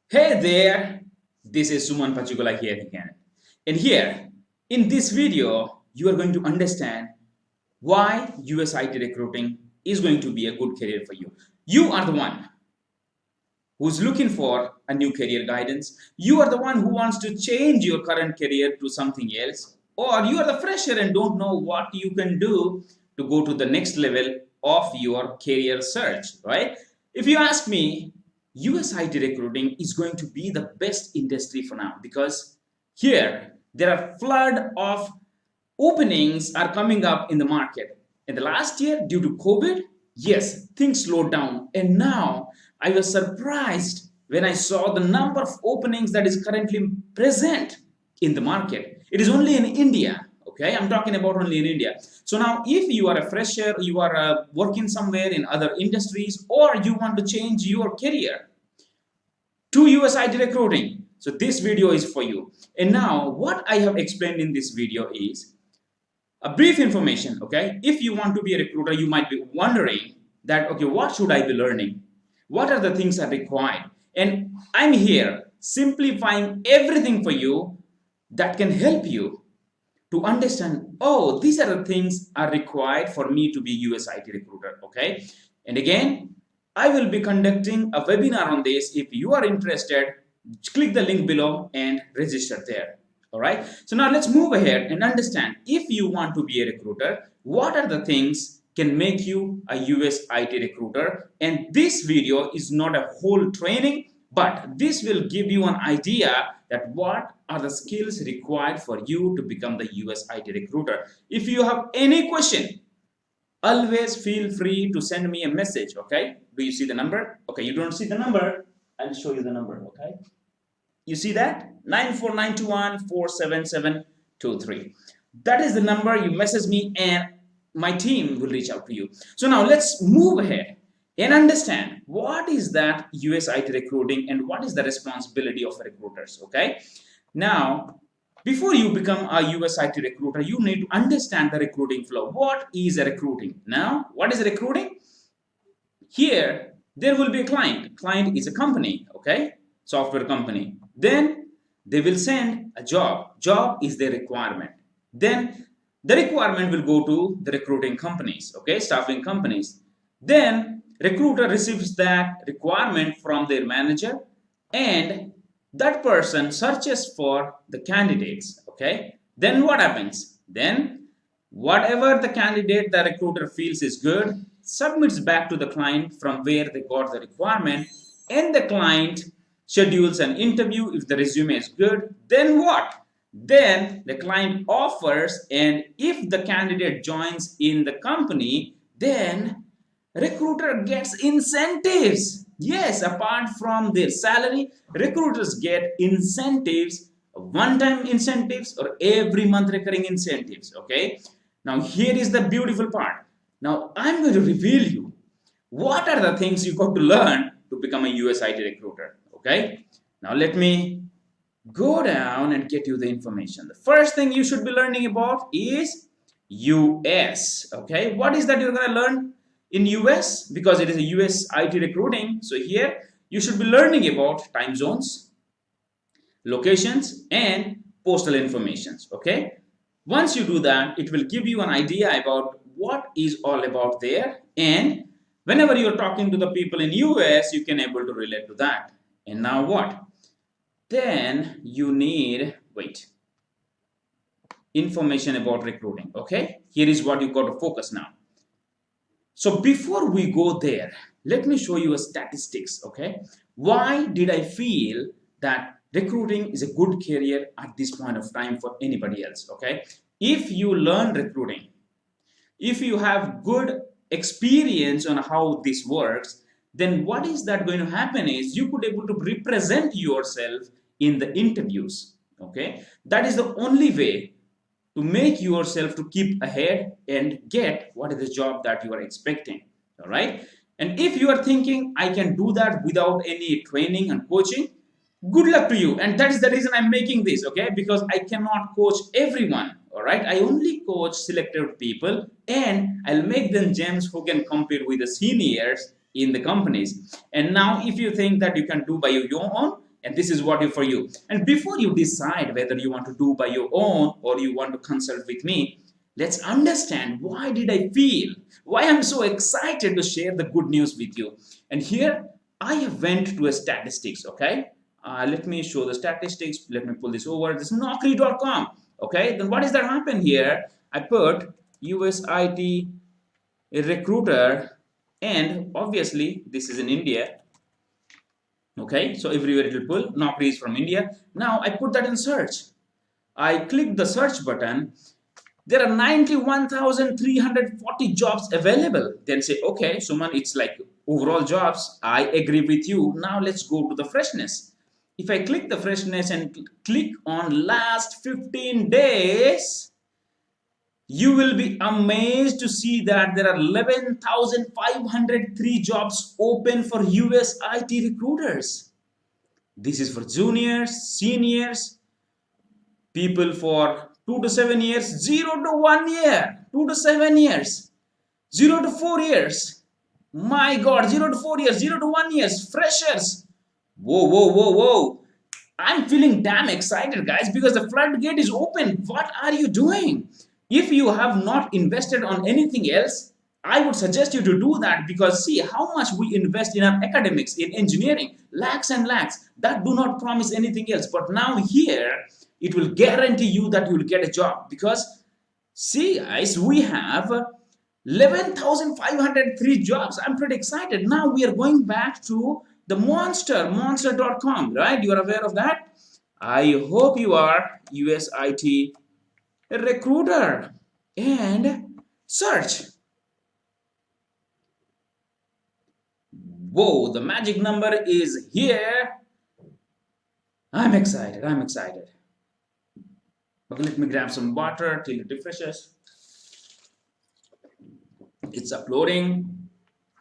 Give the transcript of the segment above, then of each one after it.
Hey there, this is Suman Pachigulla here again. And here, in this video, you are going to understand why US IT recruiting is going to be a good career for you. You are the one who's looking for a new career guidance. You are the one who wants to change your current career to something else. Or you are the fresher and don't know what you can do to go to the next level of your career search, right? If you ask me, US IT recruiting is going to be the best industry for now because here there are flood of openings are coming up in the market. In the last year, due to COVID, yes, things slowed down. And now I was surprised when I saw the number of openings that is currently present in the market. It is only in India. Okay, I'm talking about only in India. So now, if you are a fresher, you are working somewhere in other industries, or you want to change your career to US IT recruiting, so this video is for you. And now, what I have explained in this video is a brief information. Okay, if you want to be a recruiter, you might be wondering that, okay, what should I be learning, what are the things that are required, and I'm here simplifying everything for you that can help you to understand, oh, these are the things are required for me to be US IT recruiter. Okay, and again, I will be conducting a webinar on this. If you are interested, click the link below and register there. All right, so now let's move ahead and understand, if you want to be a recruiter, what are the things can make you a US IT recruiter. And this video is not a whole training, but this will give you an idea that what are the skills required for you to become the US IT recruiter. If you have any question, always feel free to send me a message. Okay, do you see the number? Okay, you don't see the number, I'll show you the number. Okay, you see that? 94921477723. That is the number. You message me and my team will reach out to you. So now let's move ahead and understand what is that US IT recruiting and what is the responsibility of recruiters. Okay. Now, before you become a US IT recruiter, you need to understand the recruiting flow. What is a recruiting? Now, what is recruiting? Here, there will be a client. Client is a company, okay? Software company. Then they will send a job. Job is their requirement. Then the requirement will go to the recruiting companies, okay? Staffing companies. Then recruiter receives that requirement from their manager, and that person searches for the candidates, okay? Then what happens? Then whatever the candidate the recruiter feels is good, submits back to the client from where they got the requirement, and the client schedules an interview. If the resume is good, then what? Then the client offers, and if the candidate joins in the company, then recruiter gets incentives. Yes, apart from their salary, recruiters get incentives, one-time incentives or every month recurring incentives. Okay, now here is the beautiful part. Now I'm going to reveal you what are the things you got to learn to become a US IT recruiter. Okay, now let me go down and get you the information. The first thing you should be learning about is US. Okay, what is that you're going to learn in US? Because it is a US IT recruiting, so here you should be learning about time zones, locations, and postal informations. Okay, once you do that, it will give you an idea about what is all about there, and whenever you're talking to the people in US, you can able to relate to that. And now what? Then you need, wait, information about recruiting. Okay, here is what you got to focus now. So before we go there, let me show you a statistics. Okay, why did I feel that recruiting is a good career at this point of time for anybody else? Okay, if you learn recruiting, if you have good experience on how this works, then what is that going to happen is you could able to represent yourself in the interviews. Okay, that is the only way to make yourself to keep ahead and get what is the job that you are expecting. All right, and if you are thinking I can do that without any training and coaching, good luck to you. And that is the reason I'm making this. Okay, because I cannot coach everyone. All right, I only coach selected people, and I'll make them gems who can compete with the seniors in the companies. And now if you think that you can do by your own, and this is what you for you. And before you decide whether you want to do by your own or you want to consult with me, let's understand why did I feel, why I'm so excited to share the good news with you. And here I have went to a statistics, okay? Let me show the statistics. Let me pull this over. This is Naukri.com. Okay, then what is that happen here? I put USIT recruiter, and obviously this is in India. Okay, so everywhere it will pull. Naukri is from India. Now I put that in search. I click the search button. There are 91,340 jobs available. Then say, okay, Suman, it's like overall jobs. I agree with you. Now let's go to the freshness. If I click the freshness and click on last 15 days, you will be amazed to see that there are 11,503 jobs open for US IT recruiters. This is for juniors, seniors, people for 2 to 7 years, 0 to 1 year, 2 to 7 years, 0 to 4 years. My God, 0 to 4 years, 0 to 1 years, freshers. Whoa, whoa, whoa, whoa. I'm feeling damn excited, guys, because the floodgate is open. What are you doing? If you have not invested on anything else, I would suggest you to do that, because see how much we invest in our academics, in engineering, lakhs and lakhs, that do not promise anything else. But now here, it will guarantee you that you will get a job, because see guys, we have 11,503 jobs. I'm pretty excited. Now we are going back to the monster.com, right? You are aware of that? I hope you are. USIT recruiter, and search. Whoa, the magic number is here. I'm excited. Okay, let me grab some water till it refreshes. It's uploading.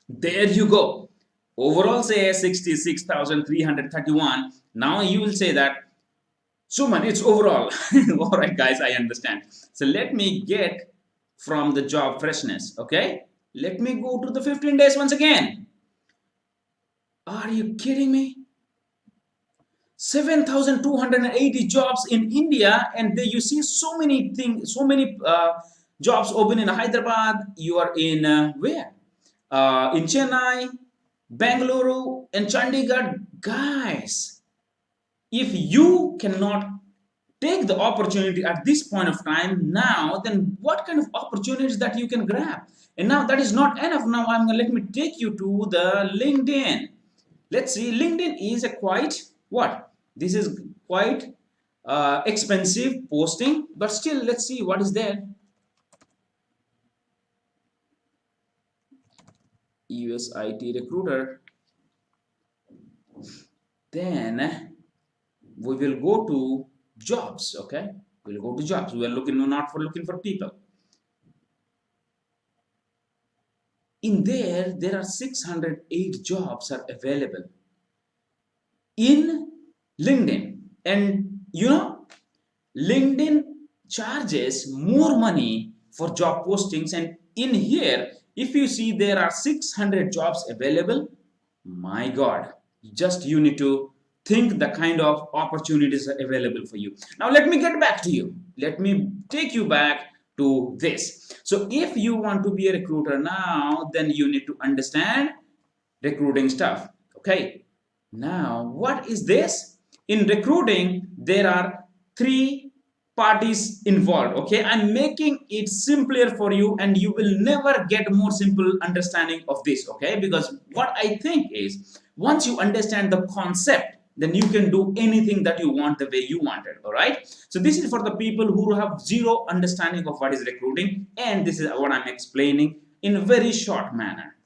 There you go. Overall says 66,331. Now you will say that, Suman, it's overall. All right, guys, I understand. So let me get from the job freshness, okay? Let me go to the 15 days once again. Are you kidding me? 7,280 jobs in India, and there you see so many things, so many jobs open in Hyderabad. You are in where? In Chennai, Bangalore, and Chandigarh. Guys, if you cannot take the opportunity at this point of time now, then what kind of opportunities that you can grab? And now that is not enough. Now let me take you to the LinkedIn. Let's see, LinkedIn is a quite what? This is quite expensive posting, but still let's see what is there. USIT recruiter. Then we will go to jobs, okay? We'll go to jobs. We are not looking for people. In there are 608 jobs are available in LinkedIn. And you know, LinkedIn charges more money for job postings. And in here, if you see there are 600 jobs available, my God, just you need to think the kind of opportunities are available for you. Now let me get back to you. Let me take you back to this. So if you want to be a recruiter now, then you need to understand recruiting stuff. Okay. Now what is this? In recruiting, there are 3 parties involved. Okay, I'm making it simpler for you, and you will never get more simple understanding of this. Okay, because what I think is, once you understand the concept, then you can do anything that you want the way you want it. All right, so this is for the people who have zero understanding of what is recruiting, and this is what I'm explaining in a very short manner.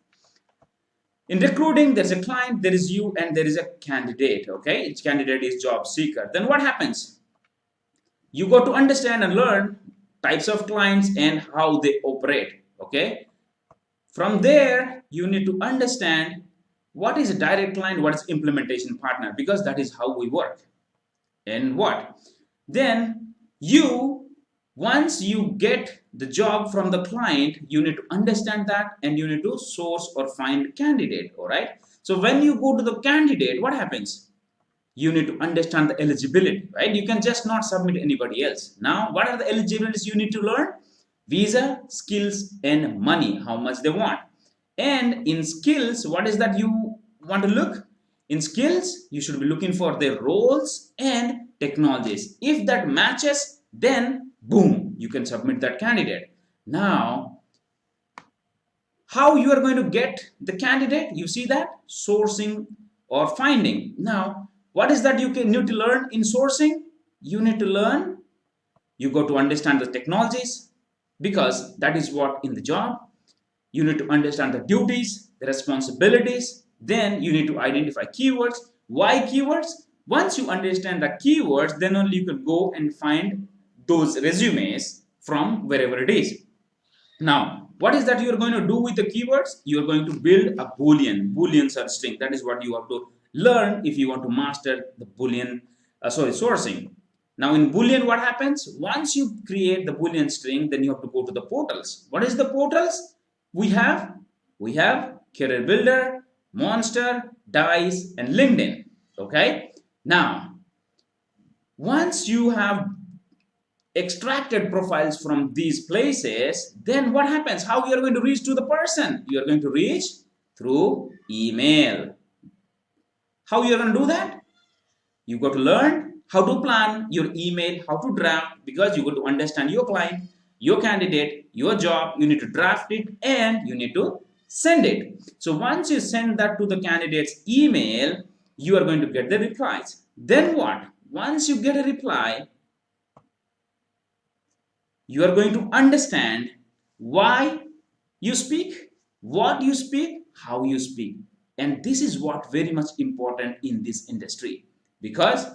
In recruiting, there's a client, there is you, and there is a candidate. Okay, each candidate is job seeker. Then what happens? You got to understand and learn types of clients and how they operate. Okay, from there you need to understand what is a direct client, what is implementation partner, because that is how we work. And what then, once you get the job from the client, you need to understand that, and you need to source or find candidate. All right, so when you go to the candidate, what happens? you need to understand the eligibility, right? You can just not submit anybody else. Now, what are the eligibilities you need to learn? Visa, skills, and money, how much they want. And in skills, what is that you want to look? In skills, you should be looking for their roles and technologies. If that matches, then boom, you can submit that candidate. Now, how you are going to get the candidate? You see that? Sourcing or finding. Now, what is that you need to learn in sourcing? You need to learn, you got to understand the technologies, because that is what in the job. You need to understand the duties, the responsibilities. Then you need to identify keywords. Why keywords? Once you understand the keywords, then only you can go and find those resumes from wherever it is. Now, what is that you are going to do with the keywords? You are going to build a Boolean search string. That is what you have to learn if you want to master the Boolean, sourcing. Now, in Boolean, what happens? Once you create the Boolean string, then you have to go to the portals. What is the portals? We have Career Builder, Monster, Dice, and LinkedIn. Okay. Now, once you have extracted profiles from these places, then what happens? How you are going to reach to the person? You are going to reach through email. How you are going to do that? You got to learn how to plan your email, how to draft, because you got to understand your client, your candidate, your job. You need to draft it and you need to send it. So once you send that to the candidate's email, you are going to get the replies. Then what? Once you get a reply, you are going to understand why you speak, what you speak, how you speak. And this is what very much important in this industry, because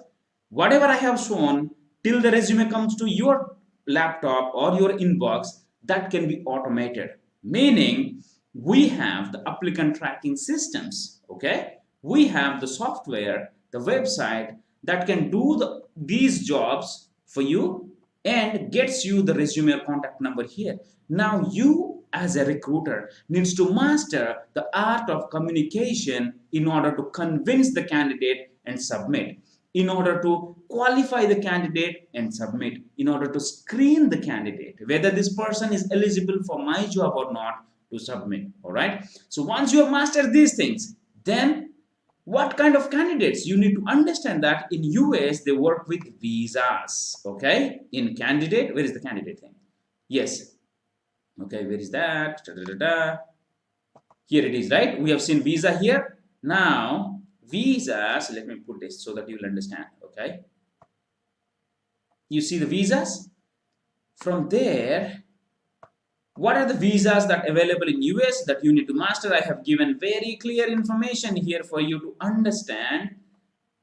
whatever I have shown till the resume comes to your laptop or your inbox, that can be automated. Meaning, we have the applicant tracking systems, okay? We have the software, the website that can do these jobs for you and gets you the resume or contact number here. Now you as a recruiter needs to master the art of communication in order to convince the candidate and submit, in order to qualify the candidate and submit, in order to screen the candidate, whether this person is eligible for my job or not, to submit. All right. So once you have mastered these things, then what kind of candidates? You need to understand that in US they work with visas. Okay. In candidate, where is the candidate thing? Yes. Okay, where is that? Da, da, da, da. Here it is, right? We have seen visa here. Now, visas, let me put this so that you'll understand. Okay. You see the visas? From there, what are the visas that are available in US that you need to master? I have given very clear information here for you to understand.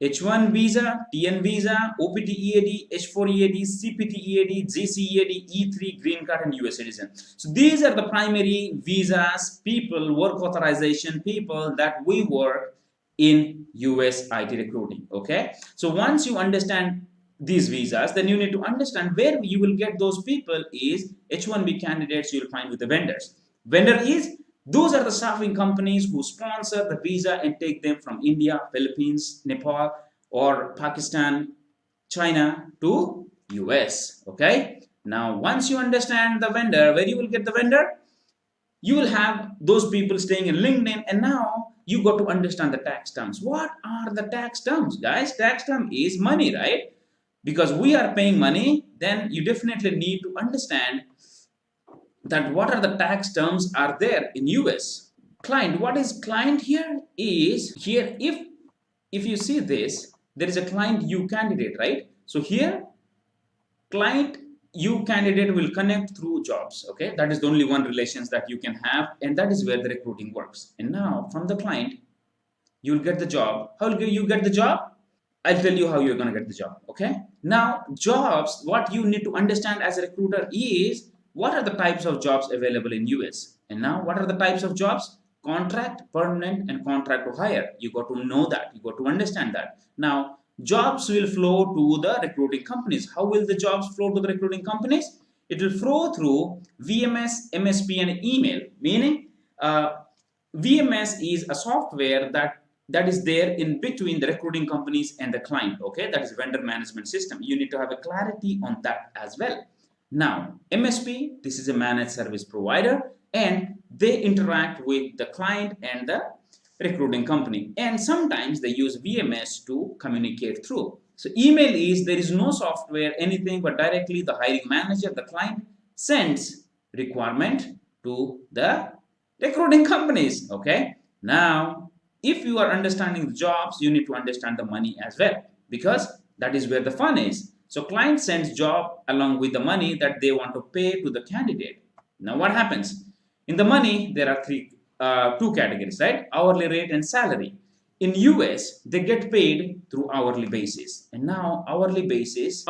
H1 visa, TN visa, OPT EAD, H4 EAD, CPT EAD, GC EAD, E3, green card, and US citizen. So these are the primary visas, people, work authorization people that we work in US IT recruiting. Okay. So once you understand these visas, then you need to understand where you will get those people is H1B candidates you will find with the vendors. Vendor is, those are the staffing companies who sponsor the visa and take them from India, Philippines, Nepal, or Pakistan, China to US. Okay. Now, once you understand the vendor, where you will get the vendor, you will have those people staying in LinkedIn, and now you got to understand the tax terms. What are the tax terms, guys? Tax term is money, right? Because we are paying money, then you definitely need to understand that what are the tax terms are there in US. Client, what is client here? Is here, if you see this, there is a client you candidate, right? So here, client you candidate will connect through jobs. Okay, that is the only one relations that you can have, and that is where the recruiting works. And now from the client, you'll get the job. How will you get the job? I'll tell you how you're going to get the job. Okay. Now, jobs, what you need to understand as a recruiter is what are the types of jobs available in US. And now, what are the types of jobs? Contract, permanent, and contract to hire. You got to know that. You got to understand that. Now, jobs will flow to the recruiting companies. How will the jobs flow to the recruiting companies? It will flow through VMS, MSP, and email. Meaning, VMS is a software that that is there in between the recruiting companies and the client. Okay, that is vendor management system. You need to have a clarity on that as well. Now, MSP, this is a managed service provider, and they interact with the client and the recruiting company. And sometimes they use VMS to communicate through. So email is, there is no software, anything, but directly the hiring manager, the client, sends requirement to the recruiting companies. Okay. Now, if you are understanding the jobs, you need to understand the money as well, because that is where the fun is. So client sends job along with the money that they want to pay to the candidate. Now what happens? In the money, there are two categories, right? Hourly rate and salary. In US, they get paid through hourly basis. And now hourly basis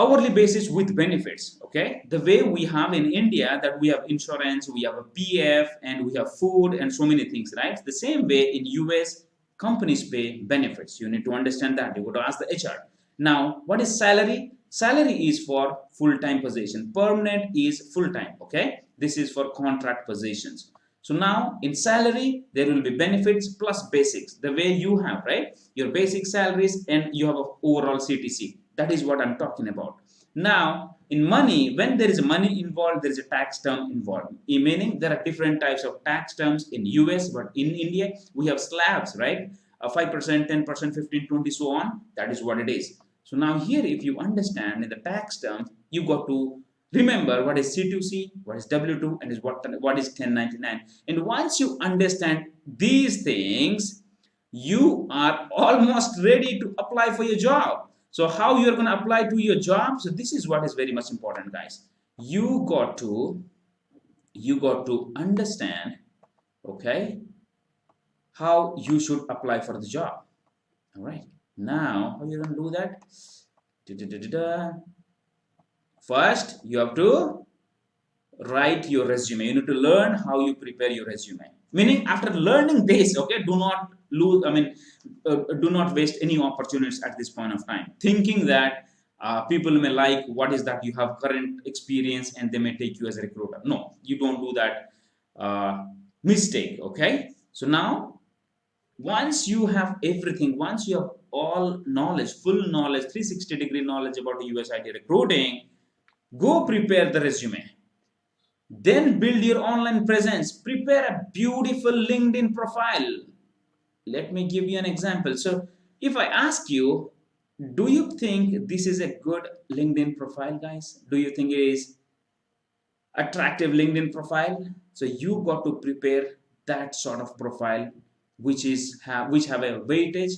with benefits, okay? The way we have in India, that we have insurance, we have a PF, and we have food and so many things, right? The same way in US, companies pay benefits. You need to understand that. You got to ask the HR. Now, what is salary? Salary is for full-time position. Permanent is full-time, okay? This is for contract positions. So now in salary, there will be benefits plus basics. The way you have, right? Your basic salaries and you have an overall CTC. That is what I'm talking about. Now, in money, when there is money involved, there is a tax term involved. Meaning there are different types of tax terms in US, but in India, we have slabs, right? 5%, 10%, 15, 20, so on. That is what it is. So now here, if you understand in the tax terms, you got to remember what is C2C, what is W2, and what is 1099. And once you understand these things, you are almost ready to apply for your job. So how you're going to apply to your job? So this is what is very much important, guys. You got to understand, okay, how you should apply for the job. All right. Now, how you going to do that? First, you have to write your resume. You need to learn how you prepare your resume. Meaning, after learning this, okay, do not lose. Do not waste any opportunities at this point of time. Thinking that people may like what is that you have current experience and they may take you as a recruiter. No, you don't do that mistake. Okay. So now, once you have everything, once you have all knowledge, full knowledge, 360-degree knowledge about the US IT recruiting, go prepare the resume. Then build your online presence. Prepare a beautiful LinkedIn profile. Let me give you an example. So if I ask you, do you think this is a good LinkedIn profile, guys? Do you think it is attractive LinkedIn profile? So you got to prepare that sort of profile which have a weightage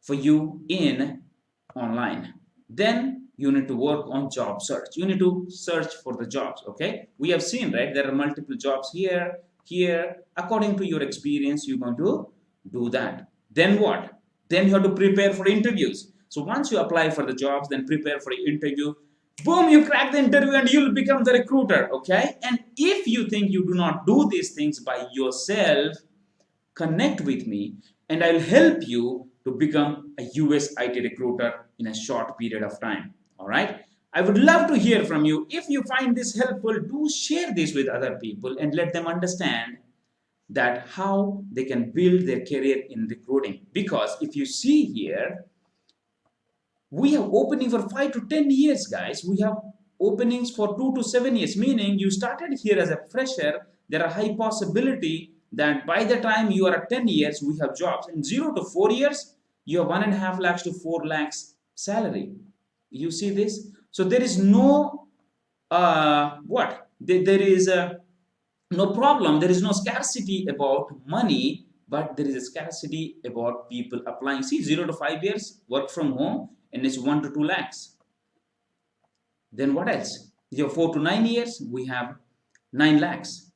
for you in online. Then you need to work on job search. You need to search for the jobs. Okay, we have seen, right, there are multiple jobs here. According to your experience, you're going to do that. Then what? Then you have to prepare for interviews. So once you apply for the jobs, then prepare for the interview. Boom, you crack the interview and you'll become the recruiter. Okay, and if you think you do not do these things by yourself, connect with me and I'll help you to become a US IT recruiter in a short period of time. All right. I would love to hear from you. If you find this helpful, do share this with other people and let them understand that how they can build their career in recruiting. Because if you see here, we have opening for 5 to 10 years, guys. We have openings for 2 to 7 years, meaning you started here as a fresher. There are high possibility that by the time you are at 10 years, we have jobs. In 0 to 4 years, you have 1.5 lakhs to 4 lakhs salary. You see this? So there is no, there is no problem. There is no scarcity about money, but there is a scarcity about people applying. See, 0 to 5 years, work from home, and it's 1 to 2 lakhs. Then what else? You have 4 to 9 years, we have 9 lakhs.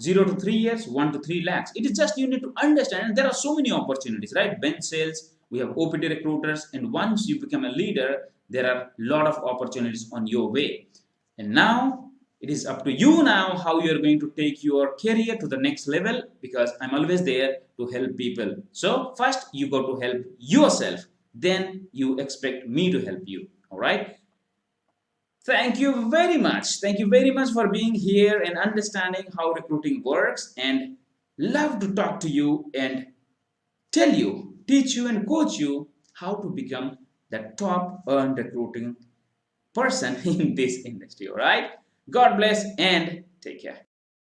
0 to 3 years, 1 to 3 lakhs. It is just you need to understand, and there are so many opportunities, right? Bench sales, we have OPT recruiters, and once you become a leader, there are a lot of opportunities on your way. And now, it is up to you now how you are going to take your career to the next level, because I'm always there to help people. So, first, you got to help yourself, then you expect me to help you, all right? Thank you very much. Thank you very much for being here and understanding how recruiting works, and love to talk to you and tell you teach you and coach you how to become the top earned recruiting person in this industry. All right. God bless and take care.